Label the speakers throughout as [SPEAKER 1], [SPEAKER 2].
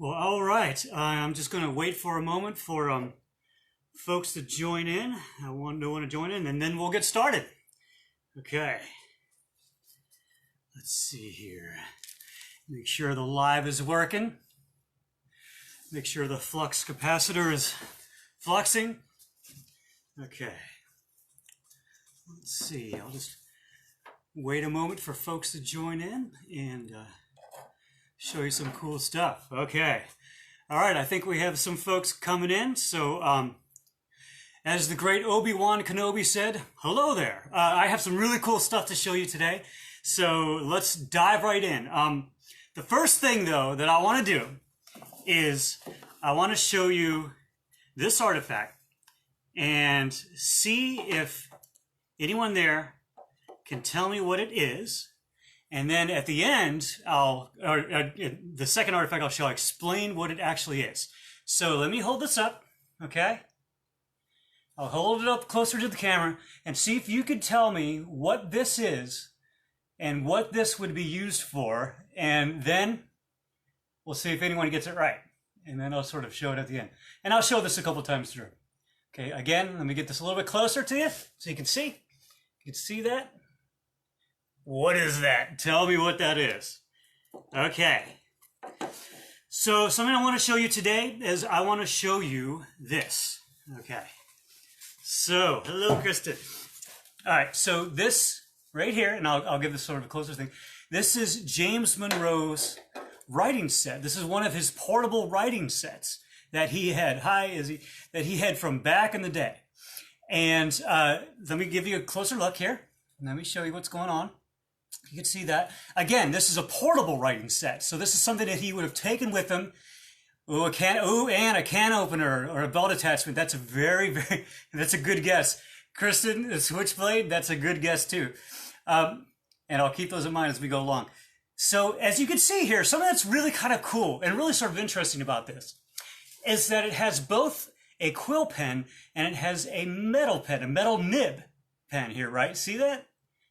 [SPEAKER 1] Well, all right. I'm just going to wait for a moment for folks to join in. I want to join in, and then we'll get started. Okay. Let's see here. Make sure the live is working. Make sure the flux capacitor is fluxing. Okay. Let's see. I'll just wait a moment for folks to join in and show you some cool stuff. Okay. All right. I think we have some folks coming in. So, as the great Obi-Wan Kenobi said, hello there. I have some really cool stuff to show you today. So let's dive right in. The first thing, though, that I want to do is I want to show you this artifact and see if anyone there can tell me what it is. And then at the end, the second artifact, I shall explain what it actually is. So let me hold this up, okay? I'll hold it up closer to the camera and see if you could tell me what this is and what this would be used for. And then we'll see if anyone gets it right. And then I'll sort of show it at the end. And I'll show this a couple times through. Okay, again, let me get this a little bit closer to you so you can see. You can see that? What is that? Tell me what that is. Okay. So something I want to show you today is I want to show you this. Okay. So, hello, Kristen. All right, so this right here, and I'll give this sort of a closer thing. This is James Monroe's writing set. This is one of his portable writing sets that he had. Hi, Izzy. That he had from back in the day. And let me give you a closer look here. Let me show you what's going on. You can see that. Again, this is a portable writing set. So this is something that he would have taken with him. Ooh, and a can opener or a belt attachment. That's a that's a good guess. Kristen, the switchblade, that's a good guess too. And I'll keep those in mind as we go along. So as you can see here, something that's really kind of cool and really sort of interesting about this is that it has both a quill pen and it has a metal pen, a metal nib pen here, right? See that?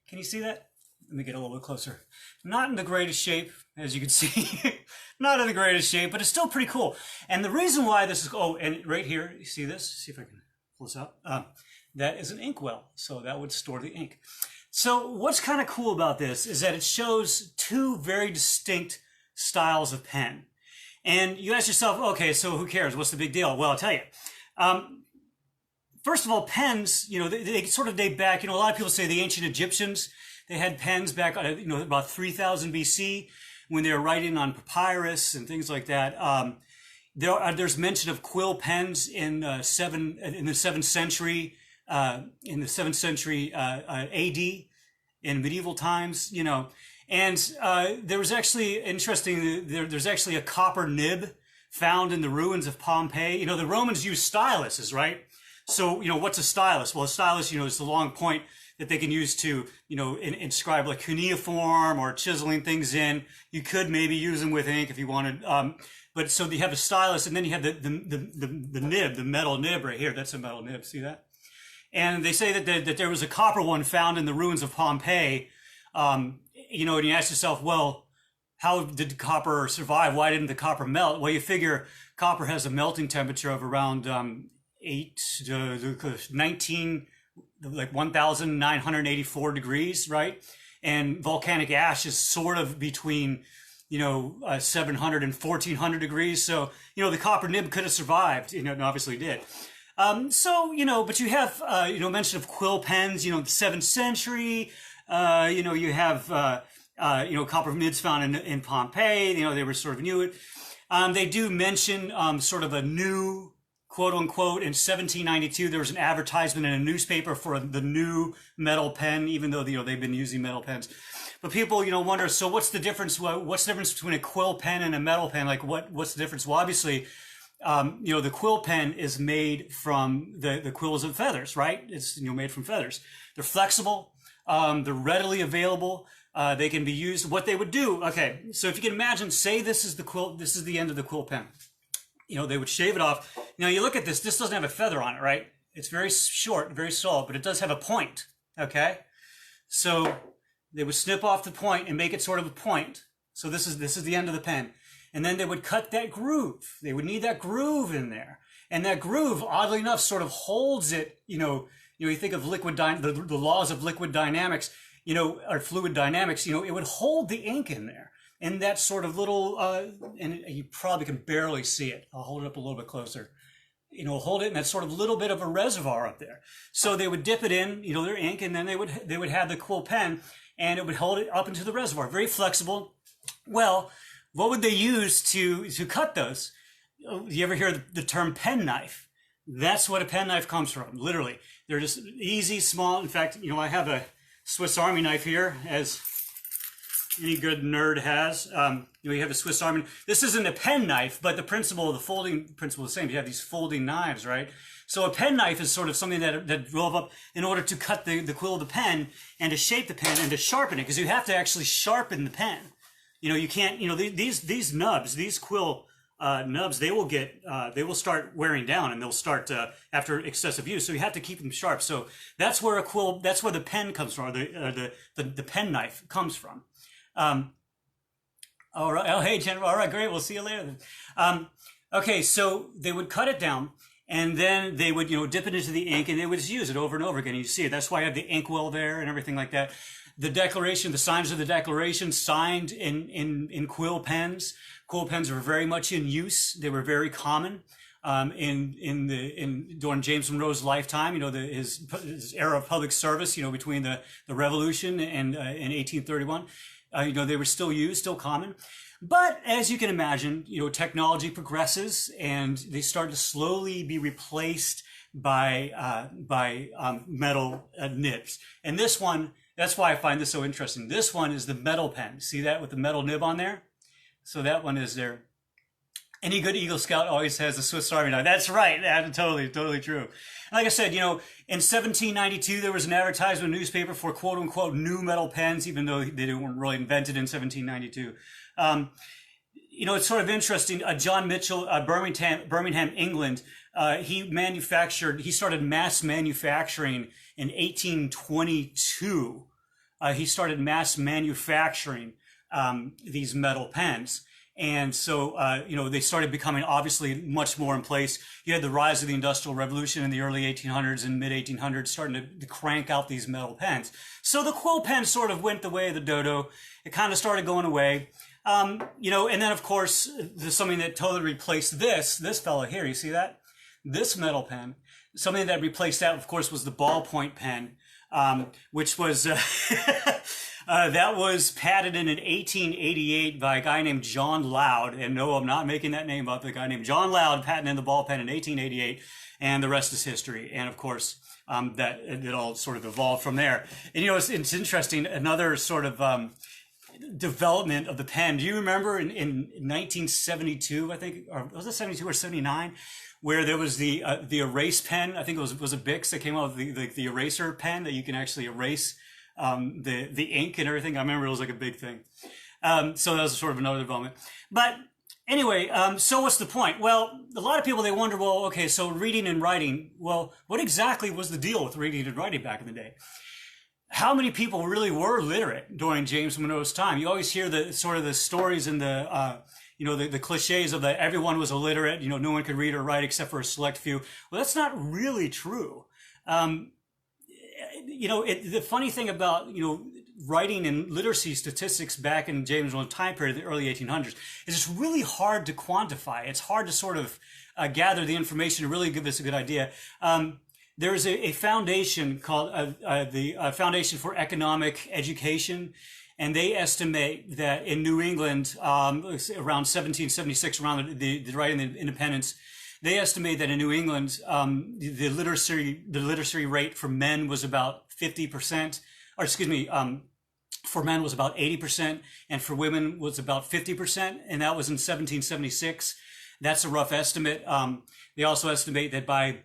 [SPEAKER 1] Can you see that? Let me get a little bit closer. Not in the greatest shape, as you can see. Not in the greatest shape, but it's still pretty cool. And the reason why this is, oh, and right here, you see this? See if I can pull this up. That is an inkwell, so that would store the ink. So what's kind of cool about this is that it shows two very distinct styles of pen. And you ask yourself, okay, so who cares? What's the big deal? Well, I'll tell you. First of all, pens, they sort of date back, a lot of people say the ancient Egyptians, they had pens back, about 3000 BC when they were writing on papyrus and things like that. There's mention of quill pens in the 7th century, AD, in medieval times, And there was actually interesting. There's actually a copper nib found in the ruins of Pompeii. The Romans used styluses, right? So what's a stylus? Well, a stylus, is the long point that they can use to, inscribe like cuneiform or chiseling things in. You could maybe use them with ink if you wanted. But so you have a stylus, and then you have the nib, the metal nib right here. That's a metal nib. See that? And they say that there was a copper one found in the ruins of Pompeii. And you ask yourself, well, how did copper survive? Why didn't the copper melt? Well, you figure copper has a melting temperature of around 1,984 degrees, right? And volcanic ash is sort of between, 700 and 1,400 degrees. So, the copper nib could have survived, and obviously did. But you have, mention of quill pens, the 7th century, you have, copper nibs found in Pompeii, they were sort of new. They do mention, sort of a new, quote unquote, in 1792, there was an advertisement in a newspaper for the new metal pen, even though, they've been using metal pens. But people, wonder, so what's the difference? What's the difference between a quill pen and a metal pen? Like what's the difference? Well, obviously, the quill pen is made from the quills of feathers, right? It's, made from feathers. They're flexible. They're readily available. They can be used. What they would do, okay, so if you can imagine, say this is the end of the quill pen. They would shave it off. Now you look at this doesn't have a feather on it, right? It's very short, very small, but it does have a point, okay? So they would snip off the point and make it sort of a point. So this is the end of the pen. and then they would cut that groove. They would need that groove in there. And that groove, oddly enough, sort of holds it, you think of the laws of liquid dynamics, or fluid dynamics, it would hold the ink in there. And that sort of little, and you probably can barely see it. I'll hold it up a little bit closer. Hold it in that sort of little bit of a reservoir up there. So they would dip it in, their ink, and then they would have the quill pen, and it would hold it up into the reservoir. Very flexible. Well, what would they use to cut those? You ever hear the term pen knife? That's what a pen knife comes from, literally. They're just easy, small. In fact, I have a Swiss Army knife here, as any good nerd has. You have a Swiss Army. This isn't a pen knife, but the folding principle is the same. You have these folding knives, right? So a pen knife is sort of something that drove up in order to cut the quill of the pen and to shape the pen and to sharpen it, because you have to actually sharpen the pen. You can't, these nubs, these quill nubs, they will start wearing down, and they'll start after excessive use. So you have to keep them sharp. So that's where that's where the pen comes from, or the pen knife comes from. All right. Oh, hey, Jennifer. All right, great. We'll see you later then. Okay, so they would cut it down, and then they would, dip it into the ink, and they would just use it over and over again. You see it. That's why I have the inkwell there and everything like that. The Declaration, the signs of the Declaration, signed in quill pens. Quill pens were very much in use. They were very common during James Monroe's lifetime. His era of public service. Between the Revolution and in 1831. They were still used, still common. But as you can imagine, technology progresses, and they start to slowly be replaced by metal nibs. And this one, that's why I find this so interesting. This one is the metal pen. See that with the metal nib on there? So that one is there. Any good Eagle Scout always has a Swiss Army knife. That's right. That's totally true. Like I said, in 1792, there was an advertisement newspaper for quote unquote new metal pens, even though they weren't really invented in 1792. It's sort of interesting. John Mitchell, Birmingham, England, he started mass manufacturing in 1822. He started mass manufacturing these metal pens. And so, they started becoming obviously much more in place. You had the rise of the Industrial Revolution in the early 1800s and mid 1800s, starting to crank out these metal pens. So the quill pen sort of went the way of the dodo. It kind of started going away. And then of course, there's something that totally replaced this fella here. You see that? This metal pen. Something that replaced that, of course, was the ballpoint pen, which was... that was patented in 1888 by a guy named John Loud. And no, I'm not making that name up. A guy named John Loud patented the ball pen in 1888, and the rest is history. And of course, that it all sort of evolved from there. And it's interesting. Another sort of development of the pen. Do you remember in 1972? I think, or was it 72 or 79? Where there was the erase pen. I think it was a Bics that came out with the eraser pen that you can actually erase the ink and everything. I remember it was like a big thing. So that was sort of another development. But anyway, so what's the point? Well, a lot of people, they wonder, well, okay, so reading and writing, well, what exactly was the deal with reading and writing back in the day? How many people really were literate during James Monroe's time? You always hear the sort of the stories and the cliches of that everyone was illiterate, no one could read or write except for a select few. Well, that's not really true. The funny thing about, writing and literacy statistics back in James Monroe's time period, the early 1800s, is it's really hard to quantify. It's hard to sort of gather the information to really give us a good idea. There's a foundation called the Foundation for Economic Education, and they estimate that in New England, around 1776, around the writing of independence, they estimate that in New England, the literacy rate for men was about 50%, or excuse me, for men was about 80%, and for women was about 50%, and that was in 1776. That's a rough estimate. They also estimate that by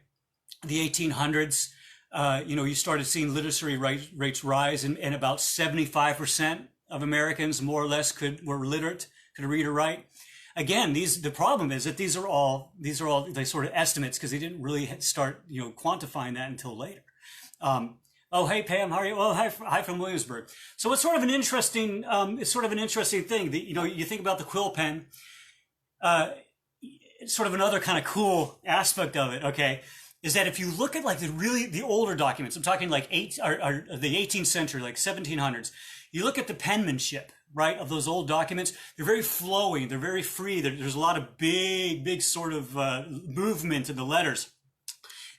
[SPEAKER 1] the 1800s, you started seeing literacy rates rise, and about 75% of Americans, more or less, were literate, could read or write. Again, the problem is that these are all they sort of estimates, because they didn't really start quantifying that until later. Oh, hey Pam, how are you? Oh, hi from Williamsburg. So it's sort of an interesting thing that you think about the quill pen. sort of another kind of cool aspect of it, okay, is that if you look at like the older documents, I'm talking like the 18th century, like 1700s, you look at the penmanship, right, of those old documents, they're very flowing, they're very free, there's a lot of big sort of movement in the letters.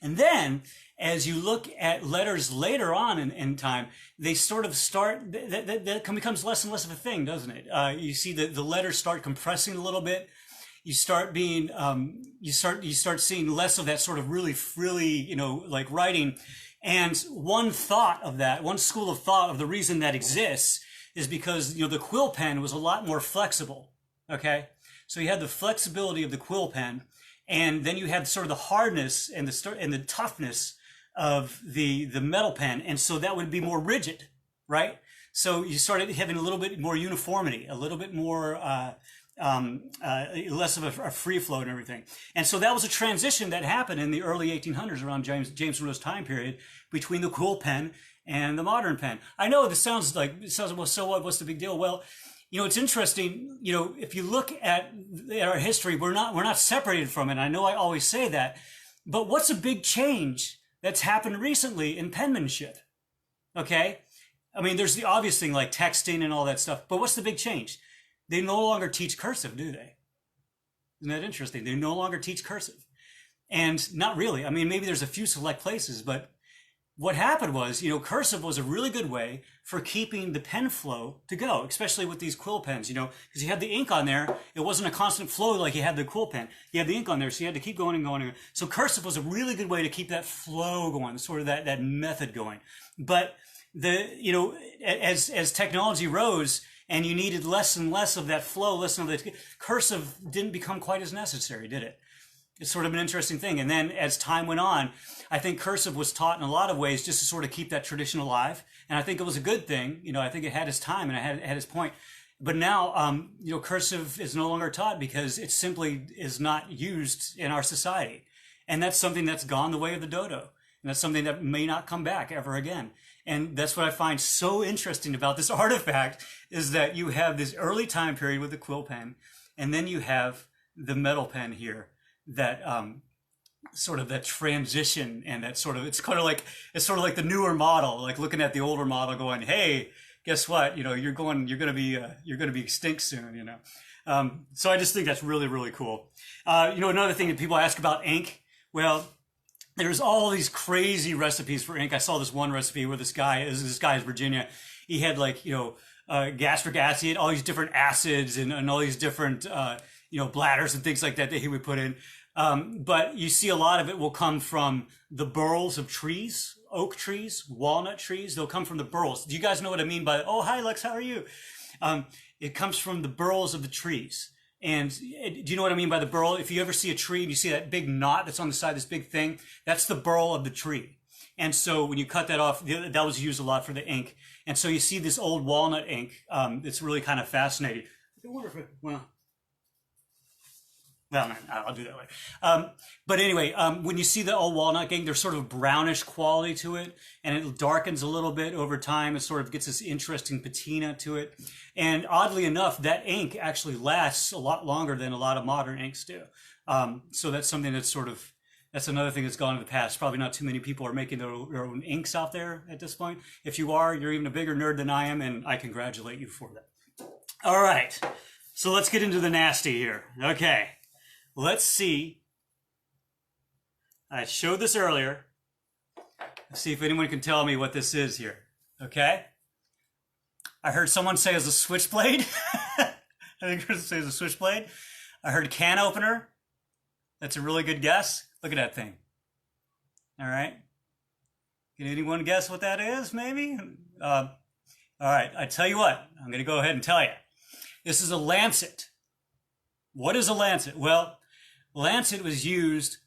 [SPEAKER 1] And then, as you look at letters later on in time, they sort of start, that becomes less and less of a thing, doesn't it? You see the letters start compressing a little bit. You start being, you start seeing less of that sort of really frilly, you know, like writing. And one thought of that, one school of thought of the reason that exists is because, you know, the quill pen was a lot more flexible, okay? So you had the flexibility of the quill pen, and then you had sort of the hardness and the toughness of the metal pen, and so that would be more rigid, right? So you started having a little bit more uniformity, a little bit more less of a free flow and everything. And so that was a transition that happened in the early 1800s around James Monroe's time period between the quill pen and the modern pen. I know this sounds well, so what? What's the big deal? Well, you know, it's interesting. You know, if you look at our history, we're not separated from it. I know I always say that, but what's a big change that's happened recently in penmanship? Okay, I mean, there's the obvious thing like texting and all that stuff, but what's the big change? They no longer teach cursive, do they? Isn't that interesting? They no longer teach cursive. And not really. I mean, maybe there's a few select places, but what happened was, you know, cursive was a really good way for keeping the pen flow to go, especially with these quill pens, you know, because you had the ink on there. It wasn't a constant flow like you had the quill pen. You had the ink on there, so you had to keep going and going. So cursive was a really good way to keep that flow going, sort of that method going. But you know, as technology rose, and you needed less and less of that flow, less of the cursive didn't become quite as necessary, did it? It's sort of an interesting thing. And then as time went on, I think cursive was taught in a lot of ways just to sort of keep that tradition alive. And I think it was a good thing. You know, I think it had its time and it had its point. But now, you know, cursive is no longer taught because it simply is not used in our society. And that's something that's gone the way of the dodo. And that's something that may not come back ever again. And that's what I find so interesting about this artifact is that you have this early time period with the quill pen, and then you have the metal pen here that sort of that transition and that sort of, it's sort of like the newer model, like looking at the older model going, hey, guess what? You know, you're going to be extinct soon, you know? So I just think that's really, really cool. You know, another thing that people ask about ink, well, there's all these crazy recipes for ink. I saw this one recipe where this guy is Virginia. He had like, you know, gastric acid, all these different acids and all these different, you know, bladders and things like that he would put in. But you see a lot of it will come from the burls of trees, oak trees, walnut trees. They'll come from the burls. Do you guys know what I mean by, oh, hi, Lex, how are you? It comes from the burls of the trees. And do you know what I mean by the burl? If you ever see a tree and you see that big knot that's on the side, this big thing, that's the burl of the tree. And so when you cut that off, that was used a lot for the ink. And so you see this old walnut ink. It's really kind of fascinating. I wonder if I'll do that later. But anyway, when you see the old walnut ink, there's sort of a brownish quality to it, and it darkens a little bit over time. It sort of gets this interesting patina to it. And oddly enough, that ink actually lasts a lot longer than a lot of modern inks do. So that's something that's that's another thing that's gone in the past. Probably not too many people are making their own inks out there at this point. If you are, you're even a bigger nerd than I am, and I congratulate you for that. All right, so let's get into the nasty here. Okay. Let's see. I showed this earlier. Let's see if anyone can tell me what this is here. Okay? I heard someone say it's a switchblade. I think it was a switchblade. I heard can opener. That's a really good guess. Look at that thing. All right. Can anyone guess what that is, maybe? All right. I tell you what. I'm going to go ahead and tell you. This is a lancet. What is a lancet? Well, lancet was used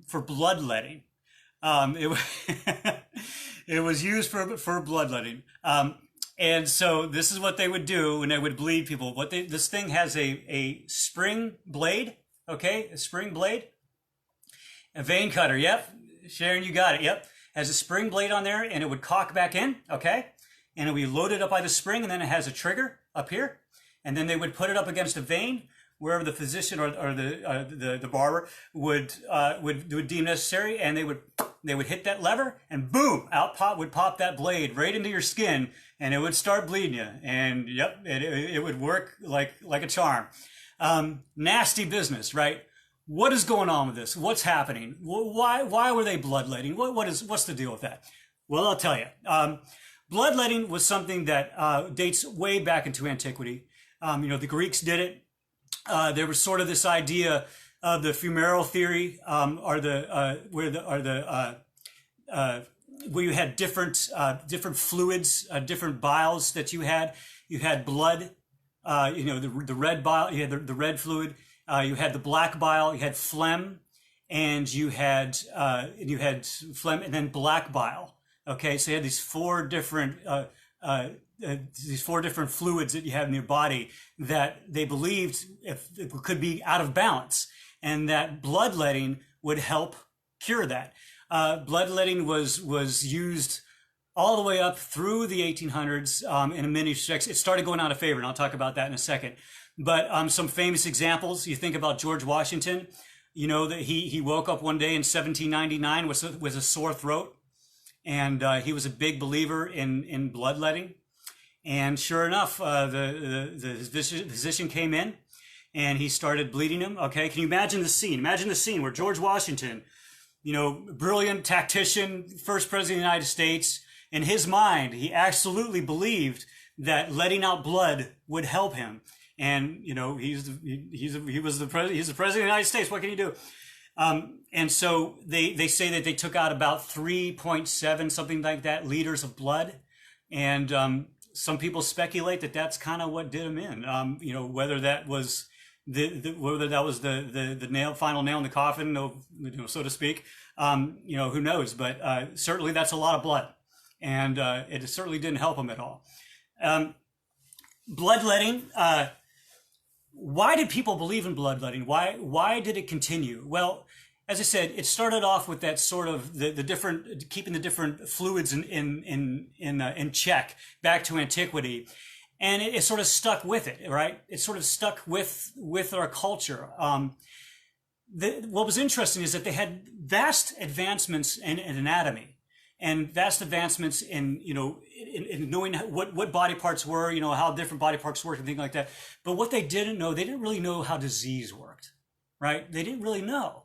[SPEAKER 1] for bloodletting. It was used for bloodletting. And so this is what they would do when they would bleed people. This thing has a spring blade, okay? A spring blade. A vein cutter, yep. Sharon, you got it, yep. Has a spring blade on there, and it would cock back in, okay? And it would be loaded up by the spring, and then it has a trigger up here. And then they would put it up against a vein. wherever the physician or the barber would deem necessary, and they would hit that lever, and boom, would pop that blade right into your skin, and it would start bleeding you. And yep, it would work like a charm. Nasty business, right? What is going on with this? What's happening? Why were they bloodletting? What's the deal with that? Well, I'll tell you. Bloodletting was something that dates way back into antiquity. The Greeks did it. There was sort of this idea of the Fumaro Theory, where you had different fluids, different biles that you had. You had blood, the red bile. You had the red fluid. You had the black bile. You had phlegm, and you had phlegm, and then black bile. Okay, so you had these four different fluids that you have in your body that they believed if it could be out of balance, and that bloodletting would help cure that. Bloodletting was used all the way up through the 1800s in many respects. It started going out of favor, and I'll talk about that in a second. But some famous examples, you think about George Washington, that he woke up one day in 1799 with a sore throat. And he was a big believer in bloodletting. And sure enough, the physician came in and he started bleeding him. Okay, can you imagine the scene? Imagine the scene where George Washington, brilliant tactician, first president of the United States, in his mind, he absolutely believed that letting out blood would help him. And, he's the president of the United States. What can he do? And so they say that they took out about 3.7, something like that, liters of blood. And some people speculate that that's kind of what did him in. Whether that was the final nail in the coffin, so to speak. Who knows? But certainly that's a lot of blood, and it certainly didn't help him at all. Bloodletting. Why did people believe in bloodletting? Why did it continue? Well, as I said, it started off with that sort of the different, keeping the different fluids in check back to antiquity, and it sort of stuck with it, right? It sort of stuck with our culture. What was interesting is that they had vast advancements in anatomy, and vast advancements in knowing what body parts were, how different body parts work and things like that. But what they didn't know, they didn't really know how disease worked, right? They didn't really know.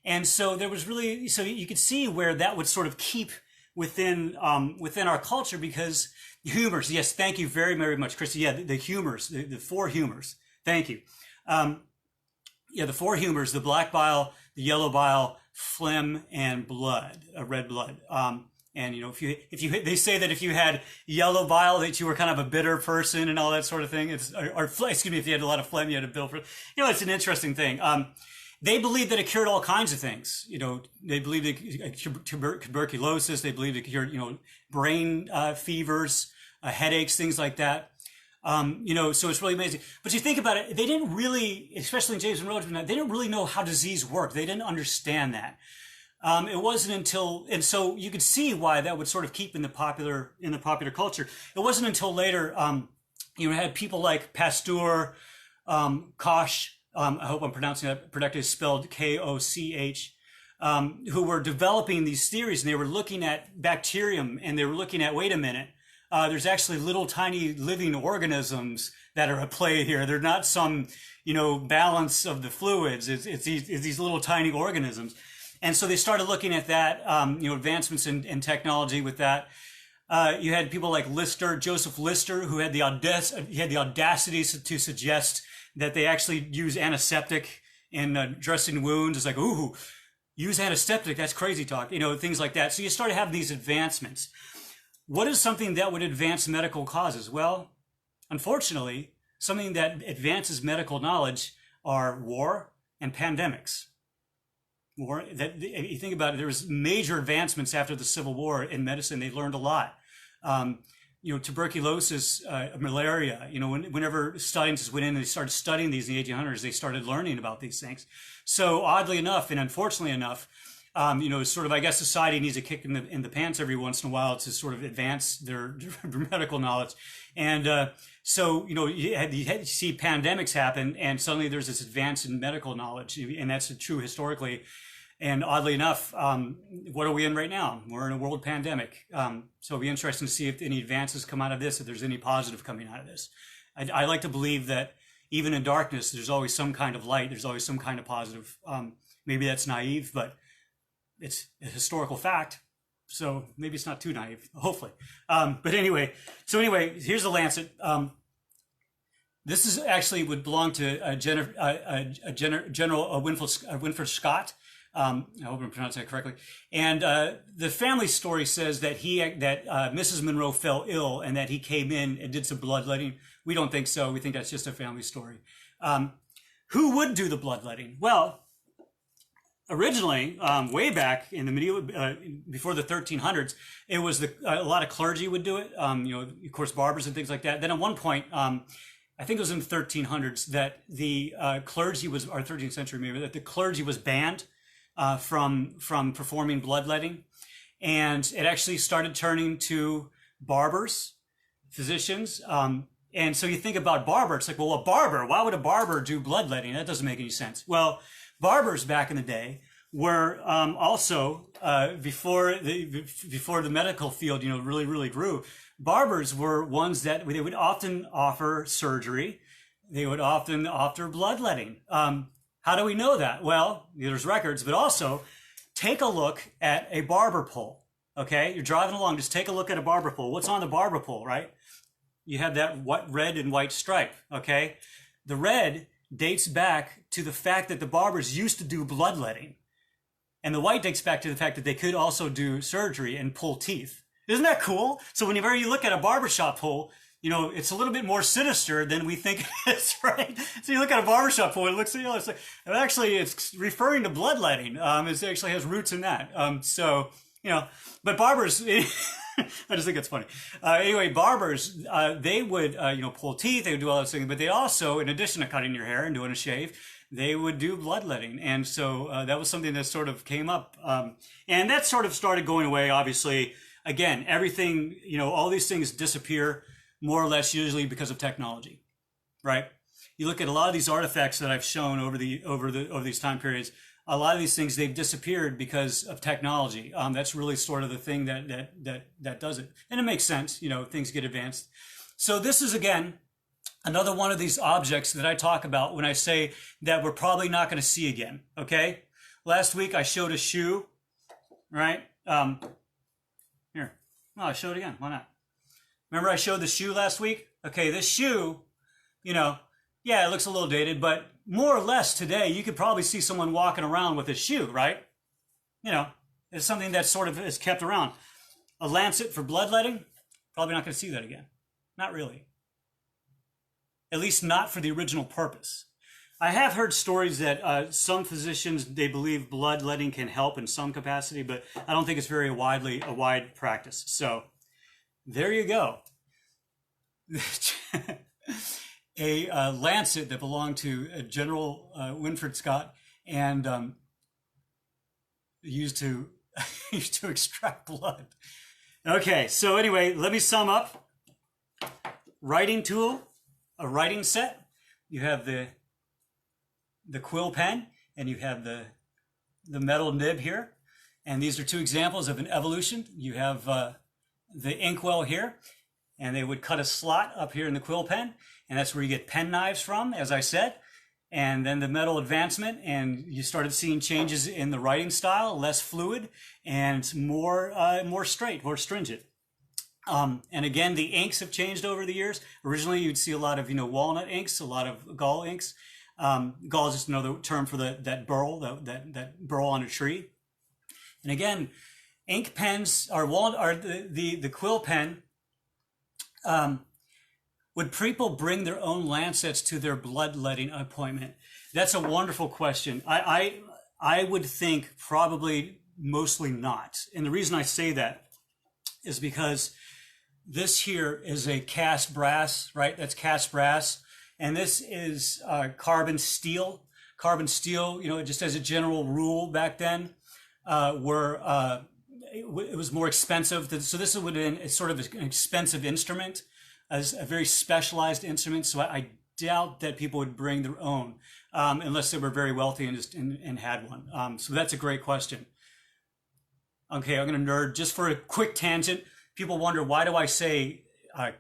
[SPEAKER 1] And so there was really, so you could see where that would sort of keep within our culture, because humors, yes, thank you very, very much, Christy. Yeah, the humors, the four humors. Thank you. The four humors, the black bile, the yellow bile, phlegm, and blood, red blood. And they say that if you had yellow bile, that you were kind of a bitter person and all that sort of thing. If you had a lot of phlegm, you had a bill for. It's an interesting thing. They believed that it cured all kinds of things. They believed it cured tuberculosis. They believed it cured, brain fevers, headaches, things like that. So it's really amazing. But you think about it, they didn't really, especially in James Monroe, they didn't really know how disease worked. They didn't understand that. It wasn't until, and so you could see why that would sort of keep in the popular culture. It wasn't until later, had people like Pasteur, Koch, I hope I'm pronouncing that correctly, spelled Koch, who were developing these theories, and they were looking at bacterium, and they were looking at, wait a minute, there's actually little tiny living organisms that are at play here. They're not some, balance of the fluids. It's these little tiny organisms. And so they started looking at that, advancements in technology with that. You had people like Lister, Joseph Lister, who had the audacity to suggest that they actually use antiseptic in dressing wounds. It's like, ooh, use antiseptic, that's crazy talk, things like that. So you started having these advancements. What is something that would advance medical causes? Well, unfortunately, something that advances medical knowledge are war and pandemics. You think about it, there was major advancements after the Civil War in medicine. They learned a lot. Tuberculosis, malaria, whenever scientists went in and they started studying these in the 1800s, they started learning about these things. So oddly enough, and unfortunately enough, sort of, I guess society needs a kick in the pants every once in a while to sort of advance their medical knowledge. And So, you see pandemics happen, and suddenly there's this advance in medical knowledge, and that's true historically. And oddly enough, what are we in right now? We're in a world pandemic. So it'll be interesting to see if any advances come out of this, if there's any positive coming out of this. I like to believe that even in darkness, there's always some kind of light. There's always some kind of positive. Maybe that's naive, but it's a historical fact. So maybe it's not too naive, hopefully. But anyway, here's the Lancet. This is actually would belong to General Winfield Scott. I hope I'm pronouncing that correctly. And the family story says that Mrs. Monroe fell ill and that he came in and did some bloodletting. We don't think so. We think that's just a family story. Who would do the bloodletting? Well, originally, way back in the medieval, before the 1300s, it was a lot of clergy would do it. Of course, barbers and things like that. Then at one point, I think it was in the 1300s that the clergy was, or 13th century maybe, that the clergy was banned from performing bloodletting, and it actually started turning to barbers, physicians. And so you think about barber, it's like, well, a barber, why would a barber do bloodletting? That doesn't make any sense. Well, barbers back in the day were also before the medical field, really grew. Barbers were ones that they would often offer surgery. They would often offer bloodletting. How do we know that? Well, there's records, but also take a look at a barber pole. Okay, you're driving along, just take a look at a barber pole. What's on the barber pole, right? You have that red and white stripe. Okay, the red dates back to the fact that the barbers used to do bloodletting. And the white dates back to the fact that they could also do surgery and pull teeth. Isn't that cool? So whenever you look at a barbershop pole, it's a little bit more sinister than we think it is, right? So you look at a barbershop pole, it looks, it's like, actually it's referring to bloodletting. It actually has roots in that. But barbers, I just think it's funny. Anyway, barbers, they would, pull teeth, they would do all those things, but they also, in addition to cutting your hair and doing a shave, they would do bloodletting. And so that was something that sort of came up. And that sort of started going away, obviously. Again, everything, all these things disappear more or less usually because of technology, right? You look at a lot of these artifacts that I've shown over these time periods, a lot of these things, they've disappeared because of technology. That's really sort of the thing that does it. And it makes sense, things get advanced. So this is, again, another one of these objects that I talk about when I say that we're probably not going to see again, okay? Last week I showed a shoe, right? Here. Well, I'll show it again. Why not? Remember I showed the shoe last week? Okay, this shoe, yeah, it looks a little dated, but more or less today, you could probably see someone walking around with a shoe, right? It's something that sort of is kept around. A lancet for bloodletting? Probably not going to see that again. Not really. At least not for the original purpose. I have heard stories that some physicians, they believe bloodletting can help in some capacity, but I don't think it's very a wide practice. So there you go. A lancet that belonged to General Winfield Scott and used to extract blood. Okay, so anyway, let me sum up. Writing tool, a writing set. You have the Quill Pen, and you have the metal nib here. And these are two examples of an evolution. You have the inkwell here, and they would cut a slot up here in the Quill Pen, and that's where you get pen knives from, as I said. And then the metal advancement, and you started seeing changes in the writing style, less fluid and more straight, more stringent. And again, the inks have changed over the years. Originally, you'd see a lot of walnut inks, a lot of gall inks. Gall is just another term for that burl, that burl on a tree. And again, ink pens are the Quill Pen. Would people bring their own lancets to their bloodletting appointment? That's a wonderful question. I would think probably mostly not. And the reason I say that is because this here is a cast brass, right? That's cast brass. And this is carbon steel. Carbon steel, just as a general rule back then, it was more expensive. So this would have been sort of an expensive instrument. a very specialized instrument, so I doubt that people would bring their own unless they were very wealthy and had one. So that's a great question. Okay, I'm going to nerd just for a quick tangent. People wonder, why do I say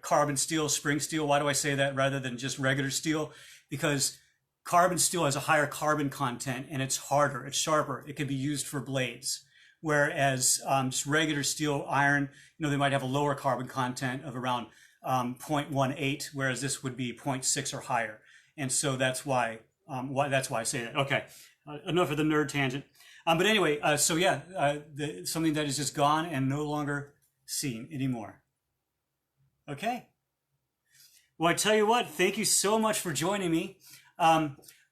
[SPEAKER 1] carbon steel, spring steel? Why do I say that rather than just regular steel? Because carbon steel has a higher carbon content and it's harder, it's sharper. It can be used for blades. Whereas just regular steel, iron, they might have a lower carbon content of around 0.18, whereas this would be 0.6 or higher. And so that's why I say that. Okay, enough of the nerd tangent. But anyway, so yeah, something that is just gone and no longer seen anymore. Okay. Well, I tell you what, thank you so much for joining me.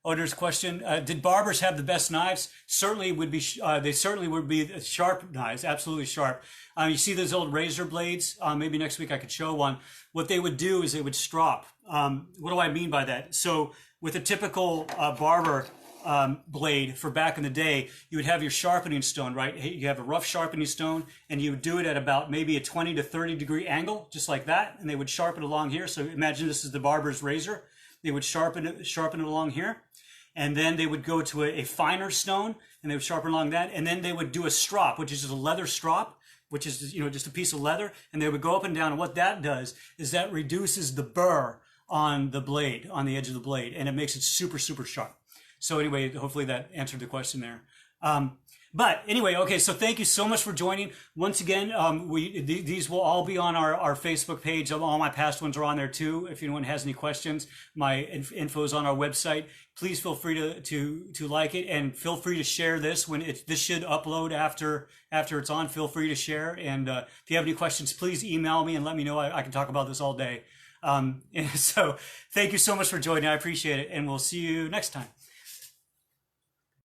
[SPEAKER 1] There's a question. Did barbers have the best knives? Certainly would be. They certainly would be sharp knives, absolutely sharp. You see those old razor blades? Maybe next week I could show one. What they would do is they would strop. What do I mean by that? So with a typical barber blade for back in the day, you would have your sharpening stone, right? You have a rough sharpening stone, and you would do it at about maybe a 20 to 30 degree angle, just like that, and they would sharpen along here. So imagine this is the barber's razor. They would sharpen it along here, and then they would go to a finer stone, and they would sharpen along that, and then they would do a strop, which is just a leather strop, which is just a piece of leather, and they would go up and down. And what that does is that reduces the burr on the blade, on the edge of the blade, and it makes it super, super sharp. So anyway, hopefully that answered the question there. But anyway, okay, so thank you so much for joining. Once again, these will all be on our Facebook page. All my past ones are on there too. If anyone has any questions, my info is on our website. Please feel free to like it, and feel free to share this when this should upload after it's on. Feel free to share. And if you have any questions, please email me and let me know. I can talk about this all day. And so thank you so much for joining. I appreciate it, and we'll see you next time.